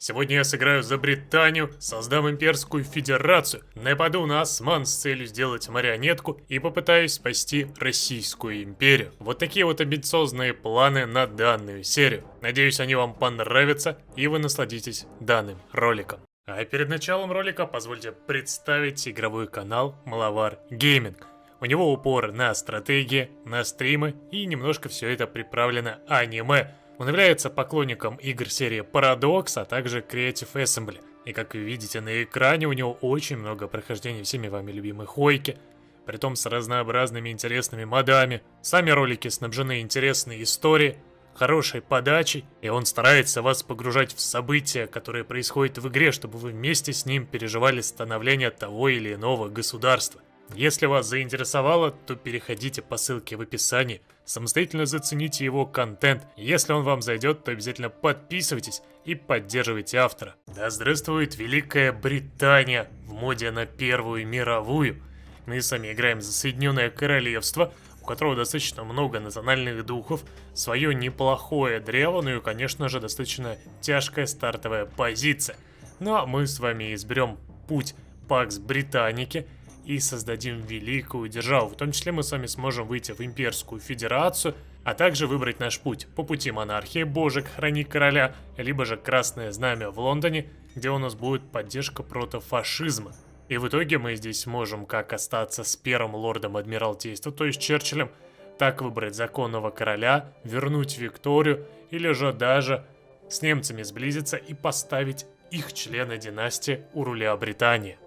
Сегодня я сыграю за Британию, создам имперскую федерацию, нападу на осман с целью сделать марионетку и попытаюсь спасти Российскую империю. Вот такие вот амбициозные планы на данную серию. Надеюсь, они вам понравятся и вы насладитесь данным роликом. А перед началом ролика позвольте представить игровой канал Маловар Гейминг. У него упор на стратегии, на стримы и немножко все это приправлено аниме. Он является поклонником игр серии Paradox, а также Creative Assembly. И как вы видите на экране, у него очень много прохождений всеми вами любимой Хойки, притом с разнообразными интересными модами. Сами ролики снабжены интересной историей, хорошей подачей, и он старается вас погружать в события, которые происходят в игре, чтобы вы вместе с ним переживали становление того или иного государства. Если вас заинтересовало, то переходите по ссылке в описании, самостоятельно зацените его контент. Если он вам зайдет, то обязательно подписывайтесь и поддерживайте автора. Да здравствует Великая Британия в моде на Первую мировую. Мы с вами играем за Соединенное Королевство, у которого достаточно много национальных духов, свое неплохое древо, ну и, конечно же, достаточно тяжкая стартовая позиция. Ну а мы с вами изберем путь Пакс Британики и создадим великую державу. В том числе мы с вами сможем выйти в имперскую федерацию, а также выбрать наш путь по пути монархии, Божек, храни короля, либо же Красное Знамя в Лондоне, где у нас будет поддержка против фашизма. И в итоге мы здесь сможем как остаться с первым лордом Адмиралтейства, то есть Черчиллем, так выбрать законного короля, вернуть Викторию, или же даже с немцами сблизиться и поставить их члена династии у руля Британии.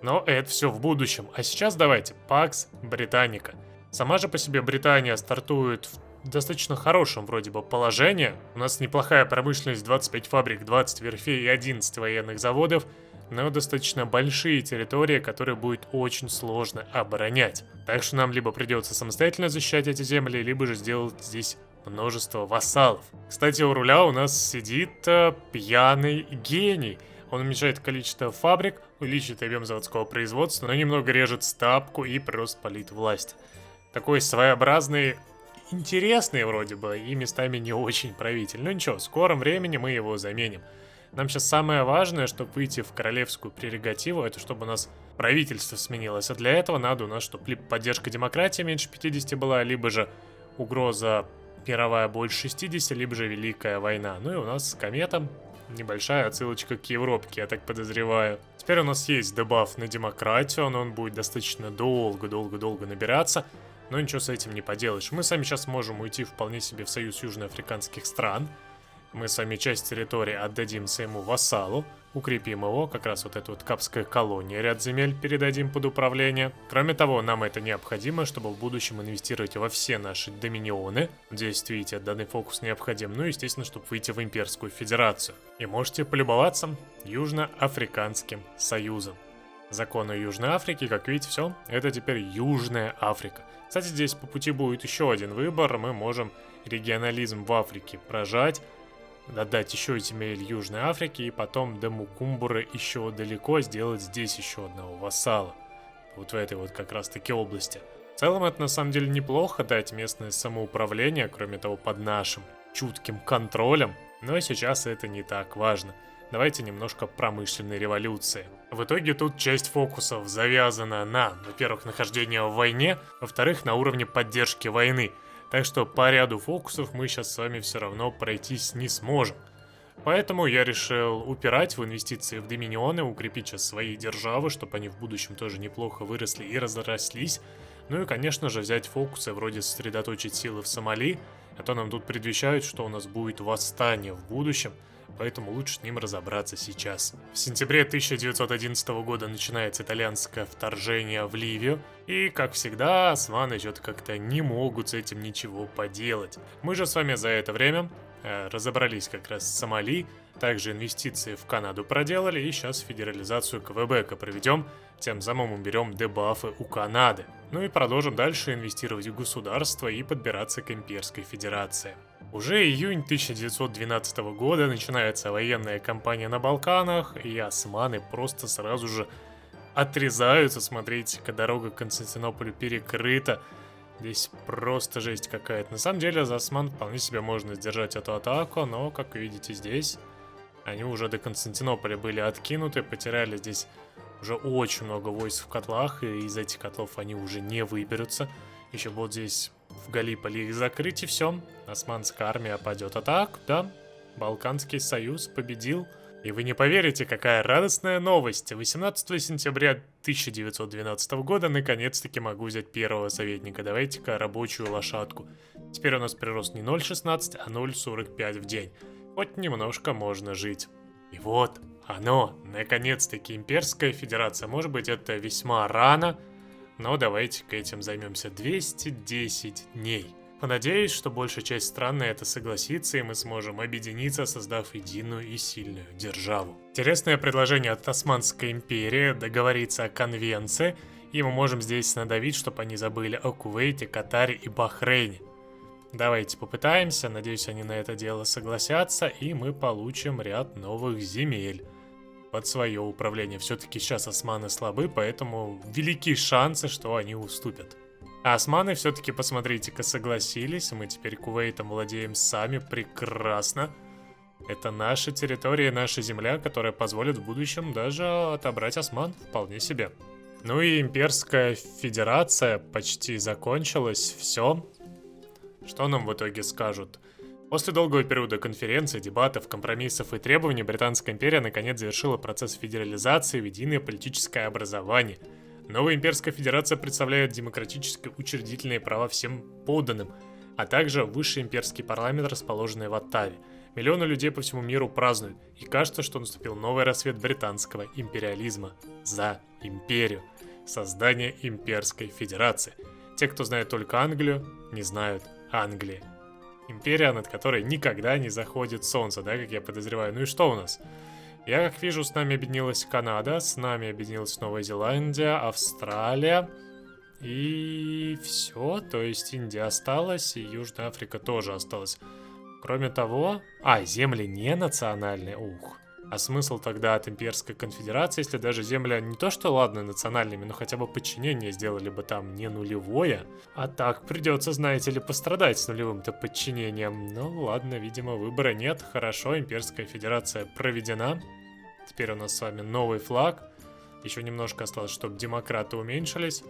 Но это все в будущем. А сейчас давайте, Пакс Британика. Сама же по себе Британия стартует в достаточно хорошем вроде бы положении. У нас неплохая промышленность, 25 фабрик, 20 верфей и 11 военных заводов, но достаточно большие территории, которые будет очень сложно оборонять. Так что нам либо придется самостоятельно защищать эти земли, либо же сделать здесь множество вассалов. Кстати, у руля у нас сидит пьяный гений. Он уменьшает количество фабрик, увеличивает объем заводского производства, но немного режет стапку и прирост полит власть. Такой своеобразный, интересный вроде бы, и местами не очень правитель. Но ничего, в скором времени мы его заменим. Нам сейчас самое важное, чтобы выйти в королевскую прерогативу, это чтобы у нас правительство сменилось. А для этого надо у нас, чтобы либо поддержка демократии меньше 50 была, либо же угроза мировая больше 60, либо же Великая война. Ну и у нас с кометом небольшая отсылочка к Европке, я так подозреваю. Теперь у нас есть дебаф на демократию, но он будет достаточно долго набираться. Но ничего с этим не поделаешь. Мы сами сейчас можем уйти вполне себе в союз южноафриканских стран. Мы с вами часть территории отдадим своему вассалу, укрепим его, как раз вот эта вот капская колония, ряд земель передадим под управление. Кроме того, нам это необходимо, чтобы в будущем инвестировать во все наши доминионы. Здесь, видите, данный фокус необходим. Ну, естественно, чтобы выйти в имперскую федерацию. И можете полюбоваться Южноафриканским союзом. Законы Южной Африки, как видите, все, это теперь Южная Африка. Кстати, здесь по пути будет еще один выбор. Мы можем регионализм в Африке прожать, отдать еще земель Южной Африки и потом до Мукумбуры еще далеко сделать здесь еще одного вассала. Вот в этой вот как раз таки области. В целом это на самом деле неплохо дать местное самоуправление, кроме того под нашим чутким контролем. Но сейчас это не так важно. Давайте немножко промышленной революции. В итоге тут часть фокусов завязана на, во-первых, нахождение в войне, во-вторых, на уровне поддержки войны. Так что по ряду фокусов мы сейчас с вами все равно пройтись не сможем. Поэтому я решил упирать в инвестиции в доминионы, укрепить сейчас свои державы, чтобы они в будущем тоже неплохо выросли и разрослись. Ну и, конечно же, взять фокусы, вроде сосредоточить силы в Сомали, а то нам тут предвещают, что у нас будет восстание в будущем. Поэтому лучше с ним разобраться сейчас. В сентябре 1911 года начинается итальянское вторжение в Ливию. И, как всегда, османы что-то как-то не могут с этим ничего поделать. Мы же с вами за это время разобрались как раз с Сомали, также инвестиции в Канаду проделали, и сейчас федерализацию Квебека проведем, тем самым уберем дебафы у Канады. Ну и продолжим дальше инвестировать в государство и подбираться к имперской федерации. Уже июнь 1912 года начинается военная кампания на Балканах, и османы просто сразу же отрезаются. Смотрите-ка, дорога к Константинополю перекрыта. Здесь просто жесть какая-то. На самом деле, за осман вполне себе можно сдержать эту атаку, но, как вы видите здесь, Они уже до Константинополя были откинуты, потеряли здесь уже очень много войск в котлах, и из этих котлов они уже не выберутся. Еще будут здесь в Галиполи их закрыть, и все. Османская армия падет. А так, да, Балканский союз победил. И вы не поверите, какая радостная новость. 18 сентября 1912 года наконец-таки могу взять первого советника. Давайте-ка рабочую лошадку. Теперь у нас прирост не 0,16, а 0,45 в день. Хоть немножко можно жить. И вот оно, наконец-таки имперская федерация. Может быть, это весьма рано, но давайте-ка этим займемся. 210 дней. Понадеюсь, что большая часть стран на это согласится, и мы сможем объединиться, создав единую и сильную державу. Интересное предложение от Османской империи договориться о конвенции, и мы можем здесь надавить, чтобы они забыли о Кувейте, Катаре и Бахрейне. Давайте попытаемся, надеюсь, они на это дело согласятся, и мы получим ряд новых земель под свое управление. Все-таки сейчас османы слабы, поэтому велики шансы, что они уступят. А османы все-таки, посмотрите-ка, согласились. Мы теперь Кувейтом владеем сами прекрасно. Это наша территория, наша земля, которая позволит в будущем даже отобрать осман вполне себе. Ну и имперская федерация почти закончилась. Все. Что нам в итоге скажут? После долгого периода конференций, дебатов, компромиссов и требований Британская империя наконец завершила процесс федерализации в единое политическое образование. Новая имперская федерация представляет демократические учредительные права всем подданным, а также высший имперский парламент, расположенный в Оттаве. Миллионы людей по всему миру празднуют, и кажется, что наступил новый рассвет британского империализма за империю. Создание имперской федерации. Те, кто знает только Англию, не знают Англии. Империя, над которой никогда не заходит солнце, да, как я подозреваю. Ну и что у нас? Я, как вижу, с нами объединилась Канада, с нами объединилась Новая Зеландия, Австралия. И все, то есть Индия осталась, и Южная Африка тоже осталась. Кроме того... земли не национальные, ух. А смысл тогда от имперской конфедерации, если даже земли не то что, ладно, национальными, но хотя бы подчинение сделали бы там не нулевое. А так придется, знаете ли, пострадать с нулевым-то подчинением. Ну ладно, видимо, выбора нет. Хорошо, имперская федерация проведена. Теперь у нас с вами новый флаг. Еще немножко осталось, чтобы демократы уменьшились.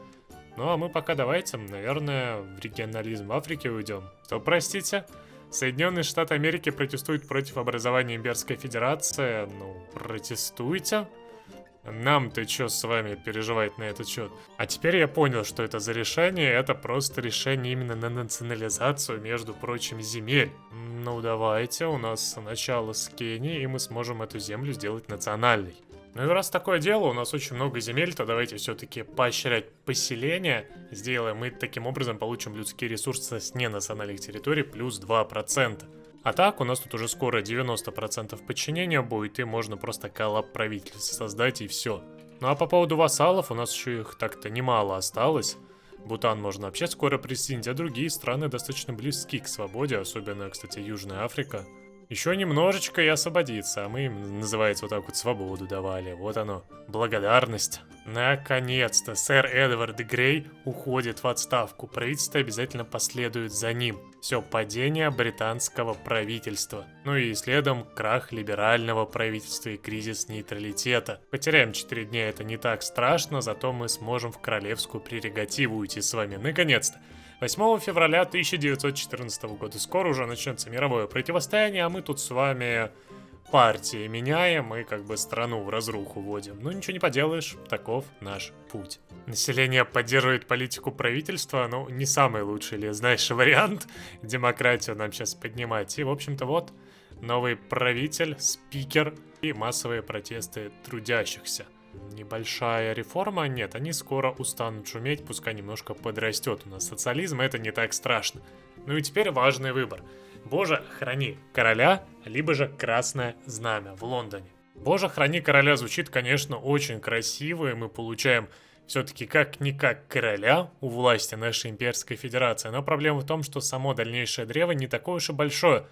Ну а мы пока давайте, наверное, в регионализм в Африке уйдем. Что, простите? Соединенные Штаты Америки протестуют против образования имперской федерации. Ну, протестуйте. Нам-то что с вами переживать на этот счет? А теперь я понял, что это за решение. Это просто решение именно на национализацию, между прочим, земель. Ну, давайте, у нас начало с Кении, и мы сможем эту землю сделать национальной. Ну и раз такое дело, у нас очень много земель, то давайте все-таки поощрять поселение. Сделаем, мы таким образом получим людские ресурсы с ненациональных территорий плюс 2%. А так, у нас тут уже скоро 90% подчинения будет, и можно просто коллаб правительства создать, и все. Ну а по поводу вассалов, у нас еще их так-то немало осталось. Бутан можно вообще скоро присоединить, а другие страны достаточно близки к свободе, особенно, кстати, Южная Африка. Еще немножечко и освободиться, а мы им, называется, вот так вот свободу давали. Вот оно, благодарность. Наконец-то сэр Эдвард Грей уходит в отставку. Правительство обязательно последует за ним. Все, падение британского правительства. Ну и следом крах либерального правительства и кризис нейтралитета. Потеряем 4 дня, это не так страшно, зато мы сможем в королевскую прерогативу уйти с вами. Наконец-то. 8 февраля 1914 года. Скоро уже начнется мировое противостояние, а мы тут с вами партии меняем и как бы страну в разруху вводим. Ну ничего не поделаешь, таков наш путь. Население поддерживает политику правительства, ну не самый лучший ли, знаешь, вариант демократию нам сейчас поднимать. И в общем-то вот новый правитель, спикер и массовые протесты трудящихся. Небольшая реформа, нет, они скоро устанут шуметь, пускай немножко подрастет у нас социализм, это не так страшно. Ну и теперь важный выбор. Боже, храни короля, либо же красное знамя в Лондоне. Боже, храни короля звучит, конечно, очень красиво, и мы получаем все-таки как-никак короля у власти нашей имперской федерации, но проблема в том, что само дальнейшее древо не такое уж и большое.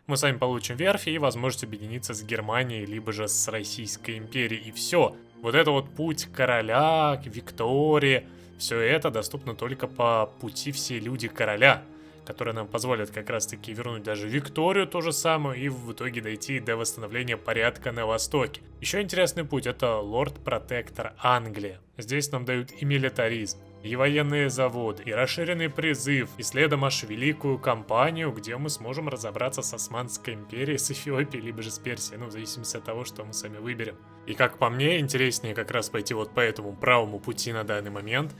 Мы с вами получим верфи и возможность объединиться с Германией, либо же с Российской империей, и все. Вот это вот путь короля, к Виктории, все это доступно только по пути все люди короля. которые нам позволят как раз-таки вернуть даже Викторию, то же самое, и в итоге дойти до восстановления порядка на Востоке. Еще интересный путь — это Лорд-Протектор Англия. Здесь нам дают и милитаризм, и военные заводы, и расширенный призыв, и следом аж великую кампанию, где мы сможем разобраться с Османской империей, с Эфиопией, либо же с Персией, ну, в зависимости от того, что мы сами выберем. И как по мне, интереснее как раз пойти вот по этому правому пути на данный момент,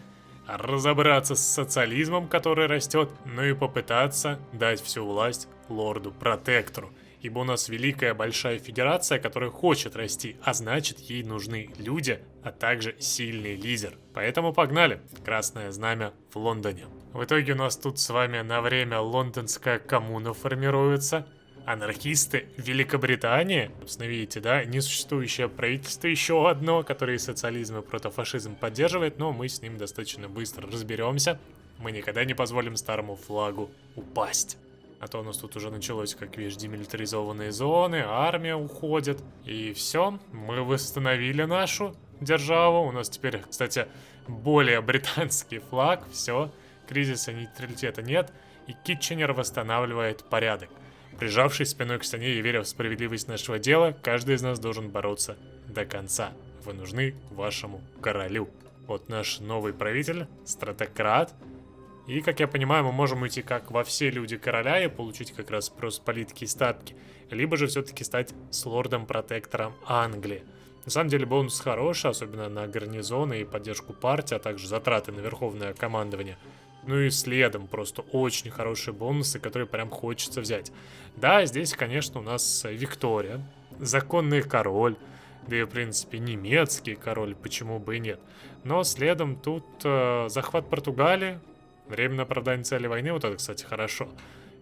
разобраться с социализмом, который растет, ну и попытаться дать всю власть лорду-протектору. Ибо у нас великая большая федерация, которая хочет расти, а значит ей нужны люди, а также сильный лидер. Поэтому погнали! Красное знамя в Лондоне. В итоге у нас тут с вами на время лондонская коммуна формируется. Анархисты Великобритании, собственно, видите, да, несуществующее правительство еще одно, которое социализм и протофашизм поддерживает, но мы с ним достаточно быстро разберемся. Мы никогда не позволим старому флагу упасть. А то у нас тут уже началось, как видишь, демилитаризованные зоны, армия уходит. И все, мы восстановили нашу державу. У нас теперь, кстати, более британский флаг. Все, кризиса нейтралитета нет. И Китченер восстанавливает порядок. Прижавшись спиной к стене и веря в справедливость нашего дела, каждый из нас должен бороться до конца. Вы нужны вашему королю. Вот наш новый правитель, стратократ. И, как я понимаю, мы можем уйти как во все люди короля и получить как раз просто политики и статки. Либо же все-таки стать с лордом-протектором Англии. На самом деле бонус хороший, особенно на гарнизоны и поддержку партии, а также затраты на верховное командование. Ну и следом просто очень хорошие бонусы, которые прям хочется взять. Да, здесь, конечно, у нас Виктория, законный король, да и, в принципе, немецкий король, почему бы и нет. Но следом тут захват Португалии, временное оправдание цели войны, вот это, кстати, хорошо.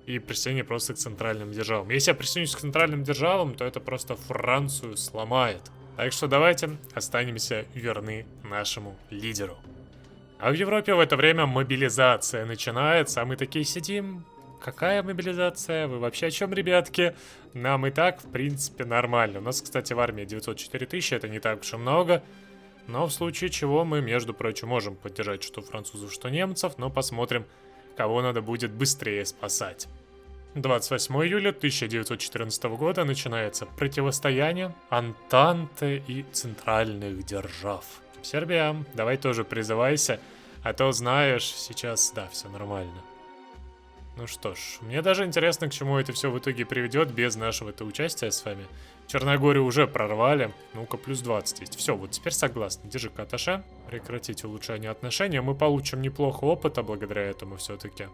И присоединение просто к центральным державам. Если я присоединюсь к центральным державам, то это просто Францию сломает. Так что давайте останемся верны нашему лидеру. А в Европе в это время мобилизация начинается, а мы такие сидим. Какая мобилизация? Вы вообще о чем, ребятки? Нам и так, в принципе, нормально. У нас, кстати, в армии 904 тысячи, это не так уж и много. Но в случае чего мы, между прочим, можем поддержать что французов, что немцев, но посмотрим, кого надо будет быстрее спасать. 28 июля 1914 года начинается противостояние Антанты и центральных держав. Сербия, давай тоже призывайся, а то знаешь, сейчас, да, все нормально. Ну что ж, мне даже интересно, к чему это все в итоге приведет без нашего-то участия с вами. Черногорию уже прорвали, ну-ка, плюс 20 есть. Все, вот теперь согласны, держи-ка аташе. Прекратить улучшение отношений, мы получим неплохо опыта благодаря этому все-таки.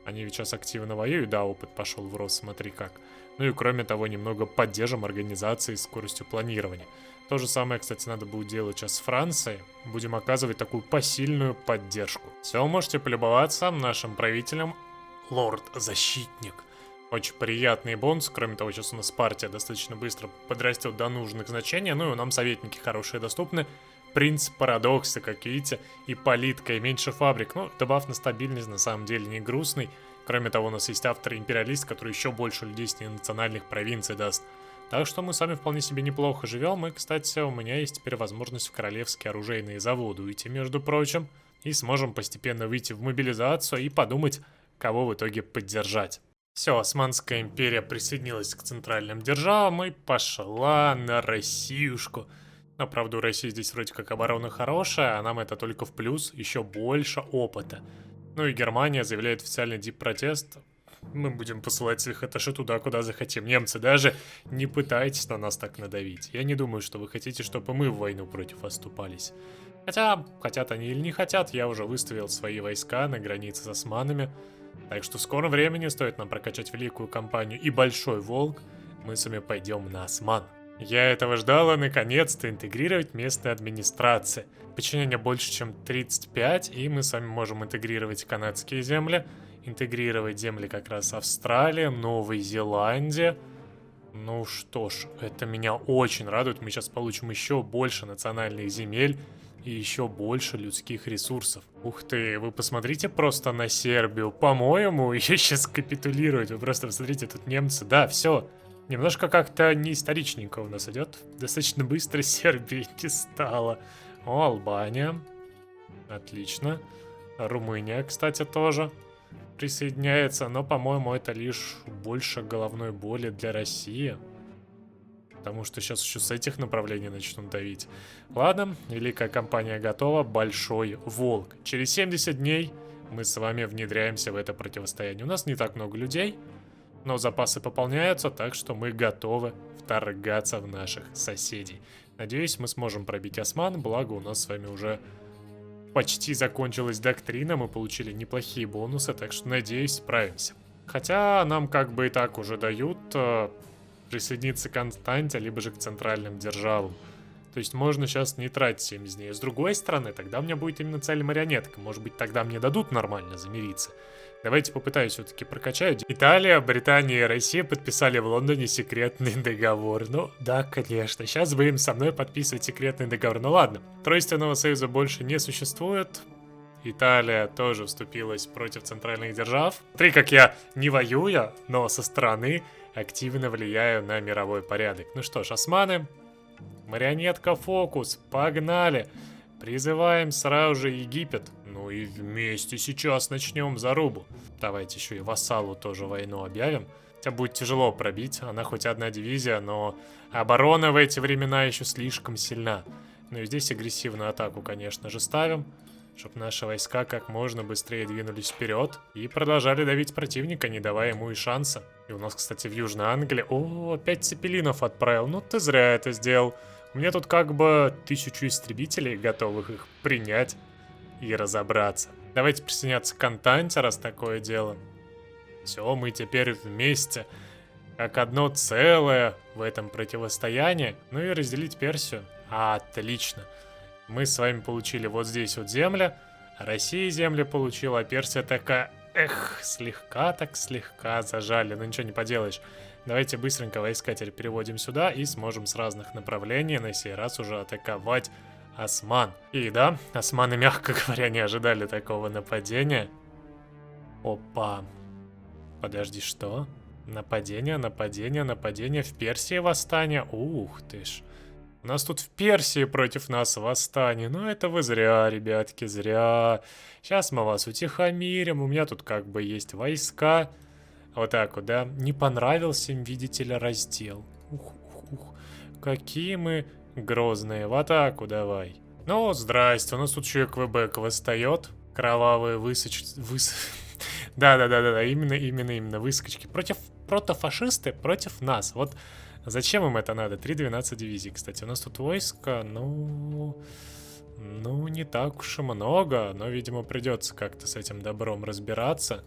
Они ведь сейчас активно воюют, да, опыт пошел в рост, смотри как. Ну и кроме того, немного поддержим организации с скоростью планирования. То же самое, кстати, надо будет делать сейчас с Францией. Будем оказывать такую посильную поддержку. Все, можете полюбоваться нашим правителем. Лорд-защитник. Очень приятный бонус. Кроме того, сейчас у нас партия достаточно быстро подрастет до нужных значений. Ну и нам советники хорошие доступны. Принц парадокса, как видите, и политика, и меньше фабрик. Ну, добавь на стабильность, на самом деле не грустный. Кроме того, у нас есть автор-империалист, который еще больше людей с ненациональных провинций даст. Так что мы с вами вполне себе неплохо живем. И, кстати, у меня есть теперь возможность в королевские оружейные заводы уйти, между прочим. И сможем постепенно выйти в мобилизацию и подумать, кого в итоге поддержать. Все, Османская империя присоединилась к центральным державам и пошла на Россиюшку. Но, правда, у России здесь вроде как оборона хорошая, а нам это только в плюс, еще больше опыта. Ну и Германия заявляет официальный дип-протест. Мы будем посылать своих атташе туда, куда захотим. Немцы, даже не пытайтесь на нас так надавить. Я не думаю, что вы хотите, чтобы мы в войну против вас вступались. Хотя, хотят они или не хотят, я уже выставил свои войска на границе с османами. Так что в скором времени стоит нам прокачать великую кампанию и Большой Волк. Мы с вами пойдем на осман. Я этого ждала, наконец-то интегрировать местные администрации. Подчинение больше, чем 35, и мы с вами можем интегрировать канадские земли, интегрировать земли как раз Австралии, Новой Зеландии. Ну что ж, это меня очень радует. Мы сейчас получим еще больше национальных земель и еще больше людских ресурсов. Ух ты, вы посмотрите просто на Сербию. По-моему, ее сейчас капитулируют. Вы просто посмотрите, тут немцы. Да, все. Немножко как-то не историчненько у нас идет. Достаточно быстро Сербии не стало. О, Албания. Отлично. Румыния, кстати, тоже. присоединяется, но, по-моему, это лишь больше головной боли для России. Потому что сейчас еще с этих направлений начнут давить. Ладно, великая кампания готова. Большой волк. Через 70 дней мы с вами внедряемся в это противостояние. У нас не так много людей, но запасы пополняются, так что мы готовы вторгаться в наших соседей. Надеюсь, мы сможем пробить осман, благо у нас с вами уже почти закончилась доктрина, мы получили неплохие бонусы, так что, надеюсь, справимся. Хотя нам как бы и так уже дают присоединиться к Константе, либо же к центральным державам. То есть можно сейчас не тратить 70 дней. С другой стороны, тогда у меня будет именно цель марионетка. Может быть, тогда мне дадут нормально замириться. Давайте попытаюсь все-таки прокачать. Италия, Британия и Россия подписали в Лондоне секретный договор. Ну, да, конечно. Сейчас будем со мной подписывать секретный договор. Ну ладно. Тройственного союза больше не существует. Италия тоже вступилась против центральных держав. Смотри, как я не воюя, но со стороны активно влияю на мировой порядок. Ну что ж, османы, марионетка фокус, погнали. Призываем сразу же Египет. Ну и вместе сейчас начнем зарубу. Давайте еще и вассалу тоже войну объявим. Хотя будет тяжело пробить, она хоть одна дивизия, но оборона в эти времена еще слишком сильна. Ну и здесь агрессивную атаку, конечно же, ставим, чтобы наши войска как можно быстрее двинулись вперед и продолжали давить противника, не давая ему и шанса. И у нас, кстати, в Южной Англии... О, опять цепелинов отправил. Ну ты зря это сделал. У меня тут как бы 1000 истребителей, готовых их принять и разобраться. Давайте присоединяться к Константе, раз такое дело. Все, мы теперь вместе, как одно целое в этом противостоянии. Ну и разделить Персию. Отлично. Мы с вами получили вот здесь вот земли. Россия земли получила, а Персия такая... Эх, слегка так слегка зажали. Ну ничего не поделаешь. Давайте быстренько войска теперь переводим сюда и сможем с разных направлений на сей раз уже атаковать осман. И да, османы, мягко говоря, не ожидали такого нападения. Опа. Подожди, что? Нападение, нападение, нападение. В Персии восстание. Ух ты ж. У нас тут в Персии против нас восстание. Ну это вы зря, ребятки, зря. Сейчас мы вас утихомирим. У меня тут как бы есть войска. Вот так вот, да? Не понравился им, видите ли, раздел. Ух, ух, ух. Какие мы грозные. В атаку давай. Ну, здрасте. У нас тут еще и Квебек восстает. Кровавые Да-да-да-да, именно выскочки. Протофашисты против нас. Вот зачем им это надо? 3-12 дивизий, кстати. У нас тут войска, ну, не так уж и много. Но, видимо, придется как-то с этим добром разбираться.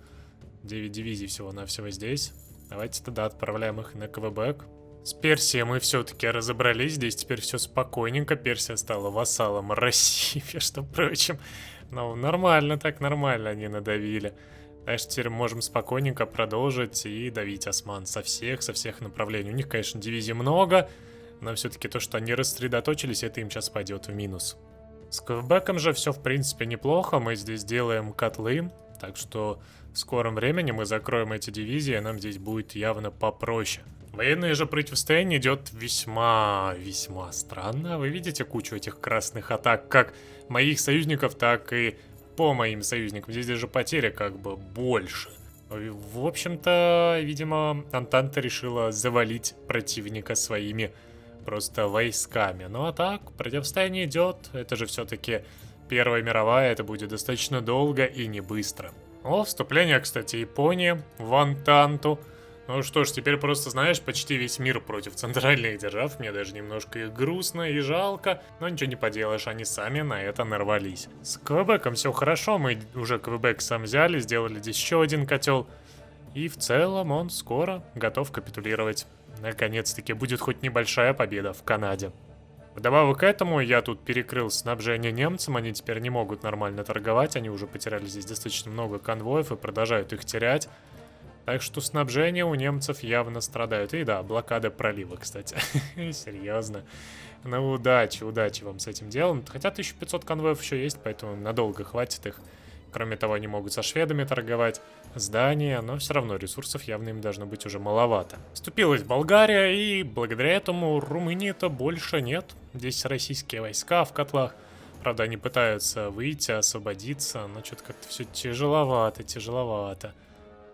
9 дивизий всего-навсего здесь. Давайте тогда отправляем их на Квебек. С Персией мы все-таки разобрались. Здесь теперь все спокойненько. Персия стала вассалом России, между прочим. Ну, нормально так, нормально они надавили. Так что теперь можем спокойненько продолжить и давить осман со всех направлений. У них, конечно, дивизий много, но все-таки то, что они рассредоточились, это им сейчас пойдет в минус. С Квебеком же все, в принципе, неплохо. Мы здесь делаем котлы, так что в скором времени мы закроем эти дивизии, и нам здесь будет явно попроще. Военное же противостояние идет весьма странно. Вы видите кучу этих красных атак, как моих союзников, так и по моим союзникам. Здесь даже потеря как бы больше. В общем-то, видимо, Антанта решила завалить противника своими просто войсками. Ну а так, противостояние идет. Это же все-таки Первая мировая, это будет достаточно долго и не быстро. О, вступление, кстати, Японии в Антанту. Ну что ж, теперь просто, знаешь, почти весь мир против центральных держав. Мне даже немножко и грустно, и жалко. Но ничего не поделаешь, они сами на это нарвались. С Квебеком все хорошо, мы уже Квебек сам взяли, сделали здесь еще один котел. И в целом он скоро готов капитулировать. Наконец-таки будет хоть небольшая победа в Канаде. Вдобавок к этому я тут перекрыл снабжение немцам, они теперь не могут нормально торговать, они уже потеряли здесь достаточно много конвоев и продолжают их терять. Так что снабжение у немцев явно страдает. И да, блокада пролива, кстати. Серьезно. Ну, удачи вам с этим делом. Хотя 1500 конвоев еще есть, поэтому надолго хватит их. Кроме того, они могут со шведами торговать. Здания, но все равно ресурсов явно им должно быть уже маловато. Вступилась Болгария, и благодаря этому Румынии-то больше нет. Здесь российские войска в котлах. Правда, они пытаются выйти, освободиться, но что-то как-то все тяжеловато.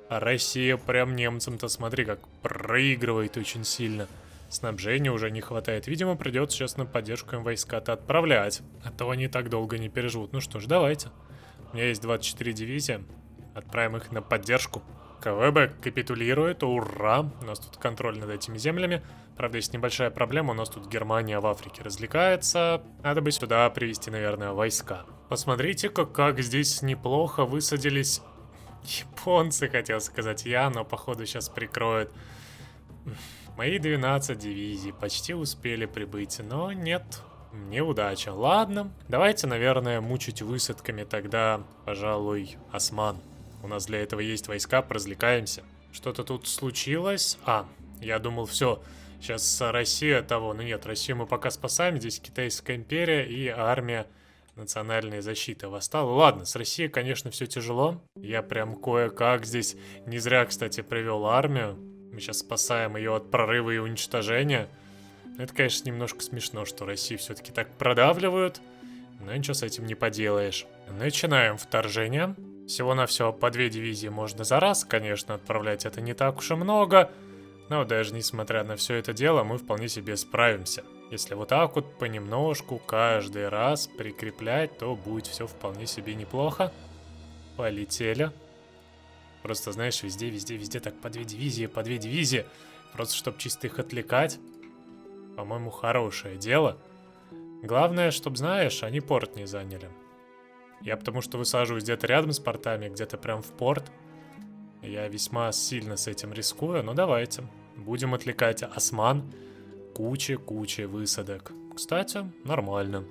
А Россия прям немцам-то, смотри, как проигрывает очень сильно. Снабжения уже не хватает. Видимо, придется сейчас на поддержку им войска-то отправлять. А то они так долго не переживут. Ну что ж, давайте. У меня есть 24 дивизии. Отправим их на поддержку. КВБ капитулирует. Ура! У нас тут контроль над этими землями. Правда, есть небольшая проблема. У нас тут Германия в Африке развлекается. Надо бы сюда привести, наверное, войска. Посмотрите-ка, как здесь неплохо высадились японцы, хотел сказать я, но походу сейчас прикроют. Мои 12 дивизий почти успели прибыть, но нет, неудача. Ладно, давайте, наверное, мучить высадками тогда, пожалуй, осман. У нас для этого есть войска, поразвлекаемся. Что-то тут случилось? Я думал, все, сейчас Россия того, но нет, Россию мы пока спасаем, здесь Китайская империя и армия национальной защиты восстала. Ладно, с Россией, конечно, все тяжело. Я прям кое-как здесь не зря, кстати, привел армию. Мы сейчас спасаем ее от прорыва и уничтожения. Это, конечно, немножко смешно, что Россию все-таки так продавливают. Но ничего с этим не поделаешь. Начинаем вторжение. Всего-навсего по 2 дивизии можно за раз, конечно, отправлять это не так уж и много. Но даже несмотря на все это дело, мы вполне себе справимся. Если вот так вот понемножку каждый раз прикреплять, то будет все вполне себе неплохо. Полетели. Просто, знаешь, везде так по 2 дивизии. Просто, чтобы чисто их отвлекать. По-моему, хорошее дело. Главное, чтобы, знаешь, они порт не заняли. Я потому что высаживаюсь где-то рядом с портами, где-то прям в порт. Я весьма сильно с этим рискую, но давайте. Будем отвлекать осман. Куча высадок. Кстати, нормально.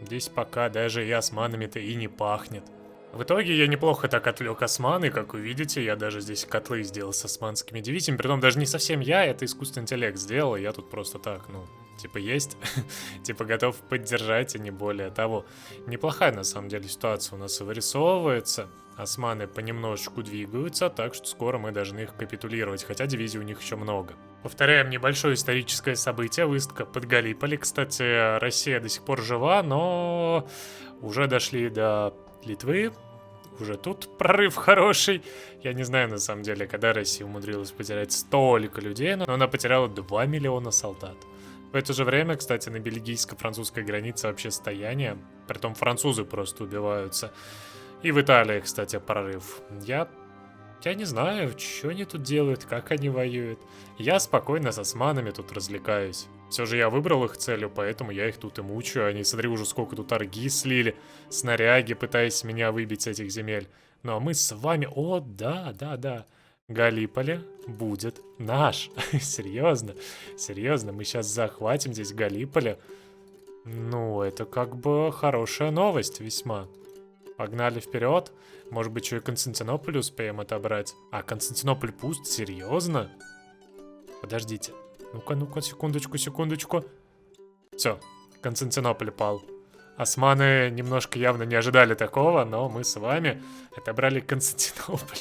Здесь пока даже и османами-то и не пахнет. В итоге я неплохо так отвлек османы, как вы видите, я даже здесь котлы сделал с османскими дивизиями, притом даже не совсем я, это искусственный интеллект сделал, я тут просто так, типа есть, типа готов поддержать, и не более того. Неплохая на самом деле ситуация у нас вырисовывается, османы понемножечку двигаются, так что скоро мы должны их капитулировать, хотя дивизий у них еще много. Повторяем небольшое историческое событие, выставка под Галиполи, кстати, Россия до сих пор жива, но уже дошли до Литвы. Уже тут прорыв хороший. Я не знаю, на самом деле, когда Россия умудрилась потерять столько людей, но она потеряла 2 миллиона солдат. В это же время, кстати, на бельгийско-французской границе вообще стояние. Притом французы просто убиваются. И в Италии, кстати, прорыв. Я не знаю, что они тут делают, как они воюют. Я спокойно с османами тут развлекаюсь. Все же я выбрал их целью, поэтому я их тут и мучаю. Они, смотри, уже сколько тут орги слили, снаряги, пытаясь меня выбить с этих земель. Ну а мы с вами... О, да. Галиполи будет наш. Серьезно, мы сейчас захватим здесь Галиполи. Ну, это как бы хорошая новость весьма. Погнали вперед. Может быть, что и Константинополь успеем отобрать. А Константинополь пуст? Серьезно? Подождите. Ну-ка, секундочку. Все, Константинополь пал. Османы немножко явно не ожидали такого, но мы с вами отобрали Константинополь.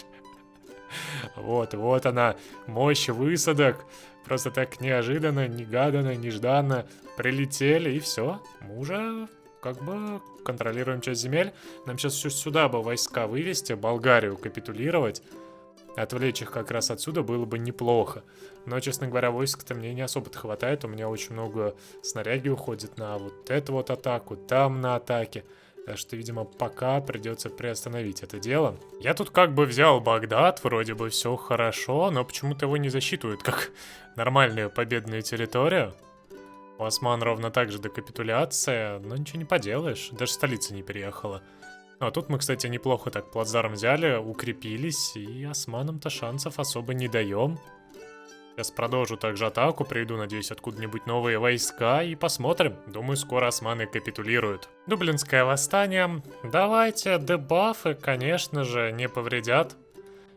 Вот она, мощь высадок. Просто так неожиданно, негаданно, нежданно прилетели, и все. Мы уже как бы контролируем часть земель. Нам сейчас еще сюда бы войска вывести, Болгарию капитулировать. Отвлечь их как раз отсюда было бы неплохо. Но, честно говоря, войск-то мне не особо-то хватает. У меня очень много снаряги уходит на вот эту вот атаку, там на атаке. Так что, видимо, пока придется приостановить это дело. Я тут как бы взял Багдад, вроде бы все хорошо, но почему-то его не засчитывают как нормальную победную территорию. У осман ровно так же декапитуляция, но ничего не поделаешь, даже столица не переехала. А тут мы, кстати, неплохо так плацдарм взяли, укрепились, и османам-то шансов особо не даем. Сейчас продолжу также атаку, приду, надеюсь, откуда-нибудь новые войска, и посмотрим. Думаю, скоро османы капитулируют. Дублинское восстание. Давайте, дебафы, конечно же, не повредят.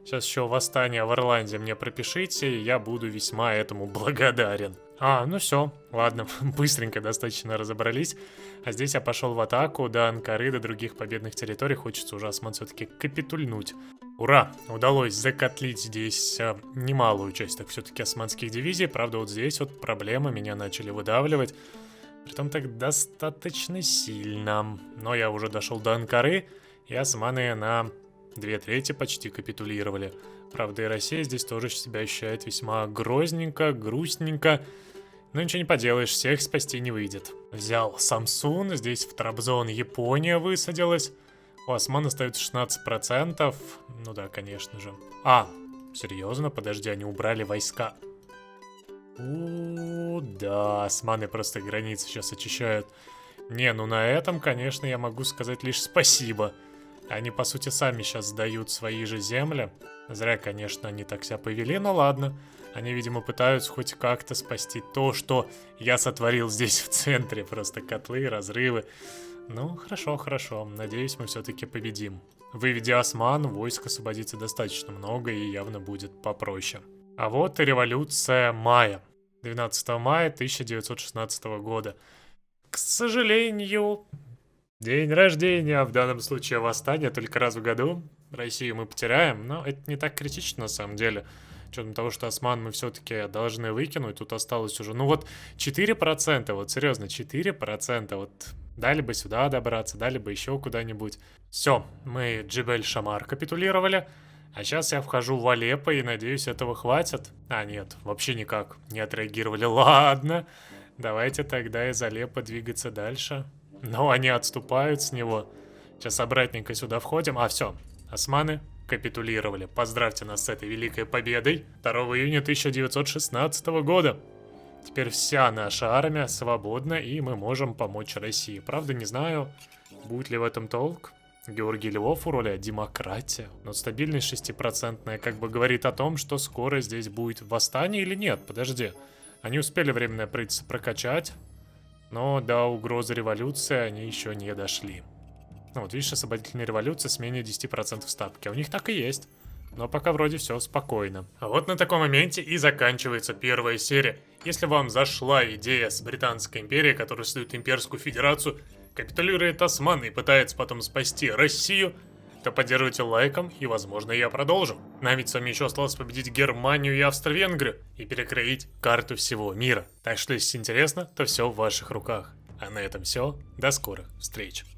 Сейчас еще восстание в Ирландии мне пропишите, и я буду весьма этому благодарен. Ну все, ладно, быстренько достаточно разобрались. А здесь я пошел в атаку до Анкары, до других победных территорий. Хочется уже осман все-таки капитульнуть. Ура! Удалось закотлить здесь немалую часть, так все-таки османских дивизий. Правда, вот здесь вот проблемы меня начали выдавливать. Притом так достаточно сильно. Но я уже дошел до Анкары, и османы на 2/3 почти капитулировали. Правда, и Россия здесь тоже себя ощущает весьма грозненько, грустненько. Но ничего не поделаешь, всех спасти не выйдет. Взял Самсун, здесь в Трабзон Япония высадилась. У осман остается 16%. Ну да, конечно же. Серьезно? Подожди, они убрали войска. Да, османы просто границы сейчас очищают. Не, ну на этом, конечно, я могу сказать лишь спасибо. Они, по сути, сами сейчас сдают свои же земли. Зря, конечно, они так себя повели, но ладно. Они, видимо, пытаются хоть как-то спасти то, что я сотворил здесь в центре. Просто котлы, разрывы. Ну, хорошо. Надеюсь, мы все-таки победим. Выведя осман, войск освободится достаточно много и явно будет попроще. А вот и революция мая. 12 мая 1916 года. К сожалению, день рождения, в данном случае восстание, только раз в году. Россию мы потеряем, но это не так критично на самом деле. С учетом того, что осман мы все-таки должны выкинуть, тут осталось уже, 4%, вот серьезно, 4%, вот дали бы сюда добраться, дали бы еще куда-нибудь. Все, мы Джебель-Шамар капитулировали, а сейчас я вхожу в Алеппо и надеюсь, этого хватит. Нет, вообще никак не отреагировали. Ладно, давайте тогда из Алеппо двигаться дальше. Но они отступают с него. Сейчас обратненько сюда входим. Все, османы капитулировали. Поздравьте нас с этой великой победой 2 июня 1916 года. Теперь вся наша армия свободна, и мы можем помочь России. Правда, не знаю, будет ли в этом толк. Георгий Львов у роли демократия. Но стабильность 6% как бы говорит о том, что скоро здесь будет восстание или нет. Подожди. Они успели временное правительство прокачать, но до угрозы революции они еще не дошли. Вот видишь, освободительная революция с менее 10% ставки. А у них так и есть. Но пока вроде все спокойно. А вот на таком моменте и заканчивается первая серия. Если вам зашла идея с Британской империей, которая создает имперскую федерацию, капитулирует османы и пытается потом спасти Россию, то поддерживайте лайком, и, возможно, я продолжу. Нам ведь с вами еще осталось победить Германию и Австро-Венгрию и перекроить карту всего мира. Так что, если интересно, то все в ваших руках. А на этом все. До скорых встреч.